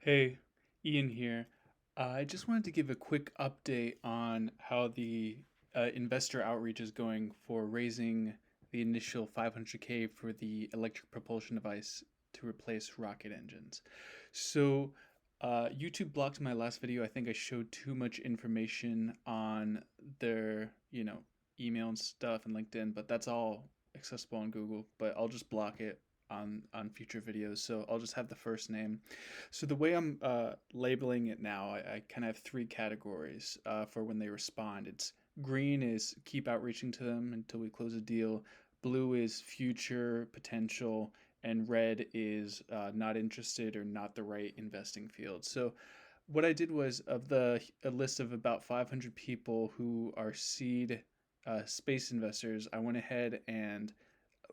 Hey, Ian here. I just wanted to give a quick update on how the investor outreach is going for raising the initial 500K for the electric propulsion device to replace rocket engines. So, YouTube blocked my last video. I think I showed too much information on their, email and stuff and LinkedIn, but that's all accessible on Google. But I'll just block it on future videos. So I'll just have the first name. So the way I'm labeling it now, I kind of have three categories for when they respond. It's green is keep outreaching to them until we close a deal. Blue is future potential, and red is not interested or not the right investing field. So what I did was of a list of about 500 people who are seed space investors, I went ahead and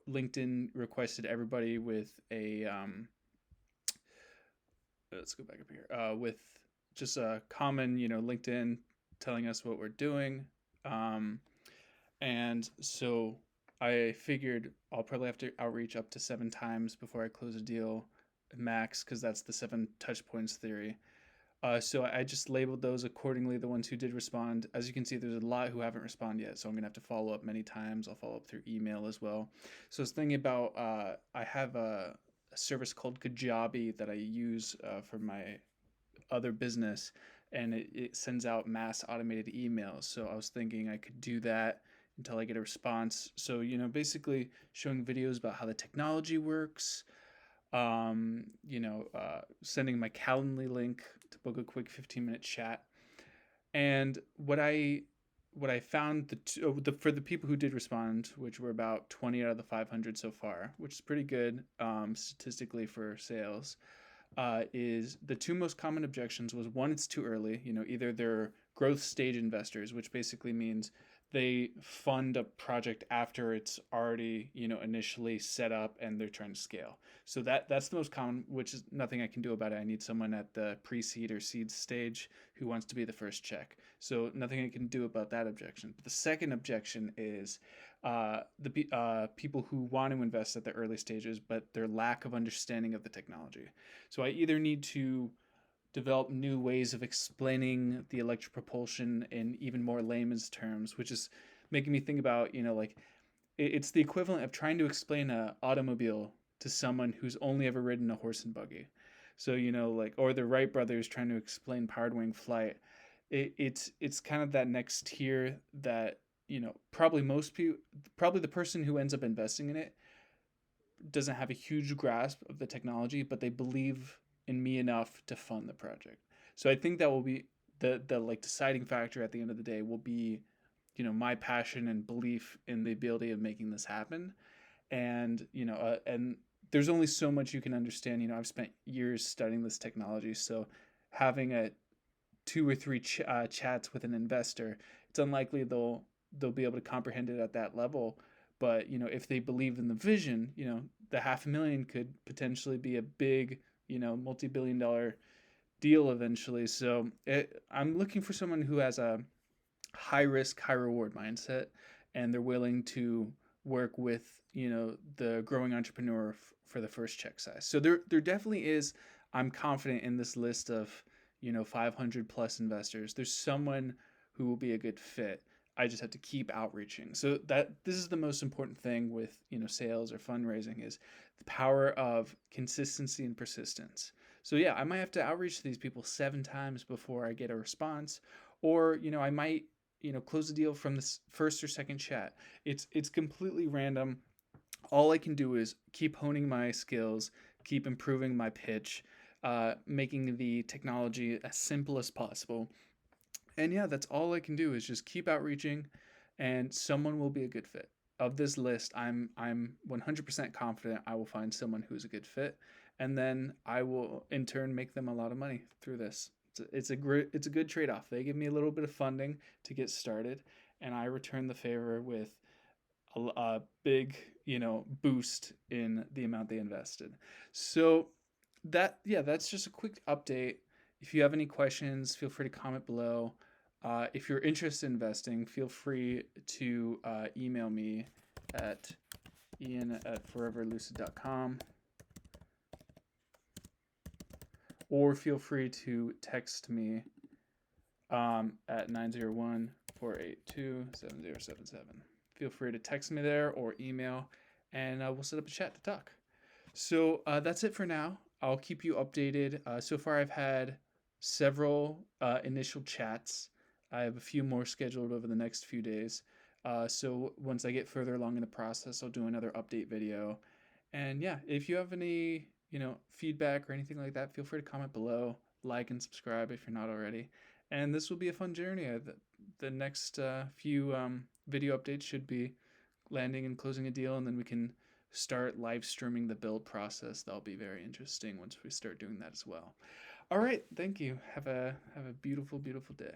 LinkedIn requested everybody with a let's go back up here with just a common, LinkedIn telling us what we're doing. Um, and so I figured I'll probably have to outreach up to 7 times before I close a deal max, because that's the 7 touch points theory. So I just labeled those accordingly, the ones who did respond. As you can see, there's a lot who haven't responded yet, so I'm going to have to follow up many times. I'll follow up through email as well. So I was thinking about, I have a service called Kajabi that I use for my other business, and it sends out mass automated emails. So I was thinking I could do that until I get a response. So, basically showing videos about how the technology works, sending my Calendly link to book a quick 15-minute chat. And what I found for the people who did respond, which were about 20 out of the 500 so far, which is pretty good statistically for sales, is the two most common objections was one, it's too early. Either they're growth stage investors, which basically means they fund a project after it's already initially set up and they're trying to scale. So that's the most common, which is nothing I can do about it. I need someone at the pre-seed or seed stage who wants to be the first check. So nothing I can do about that objection. But the second objection is the people who want to invest at the early stages, but their lack of understanding of the technology. So I either need to develop new ways of explaining the electric propulsion in even more layman's terms, which is making me think about, like it's the equivalent of trying to explain a automobile to someone who's only ever ridden a horse and buggy. So, like, or the Wright brothers trying to explain powered wing flight. It's kind of that next tier that, probably most people, probably the person who ends up investing in it doesn't have a huge grasp of the technology, but they believe in me enough to fund the project. So I think that will be the like deciding factor at the end of the day will be, my passion and belief in the ability of making this happen. And and there's only so much you can understand. I've spent years studying this technology, so having a two or three chats with an investor, it's unlikely they'll be able to comprehend it at that level. But if they believe in the vision, the 500,000 could potentially be a big, multi-billion-dollar deal eventually. So I'm looking for someone who has a high risk, high reward mindset, and they're willing to work with the growing entrepreneur for the first check size. So there definitely is. I'm confident in this list of 500 plus investors. There's someone who will be a good fit. I just have to keep outreaching. So that this is the most important thing with sales or fundraising is the power of consistency and persistence. So yeah, I might have to outreach to these people 7 times before I get a response, or I might close the deal from this first or second chat. It's completely random. All I can do is keep honing my skills, keep improving my pitch, making the technology as simple as possible. And yeah, that's all I can do is just keep outreaching, and someone will be a good fit. Of this list, I'm 100% confident I will find someone who's a good fit, and then I will in turn make them a lot of money through this. It's a good trade off. They give me a little bit of funding to get started, and I return the favor with a big boost in the amount they invested. So that's just a quick update. If you have any questions, feel free to comment below. If you're interested in investing, feel free to email me at ian@foreverlucid.com, or feel free to text me at 901-482-7077. Feel free to text me there or email, and we'll set up a chat to talk. So that's it for now. I'll keep you updated. So far, I've had several initial chats. I have a few more scheduled over the next few days. So once I get further along in the process, I'll do another update video. And yeah, if you have any, feedback or anything like that, feel free to comment below, like and subscribe if you're not already. And this will be a fun journey. The next few video updates should be landing and closing a deal, and then we can start live streaming the build process. That'll be very interesting once we start doing that as well. All right, thank you. Have a beautiful, beautiful day.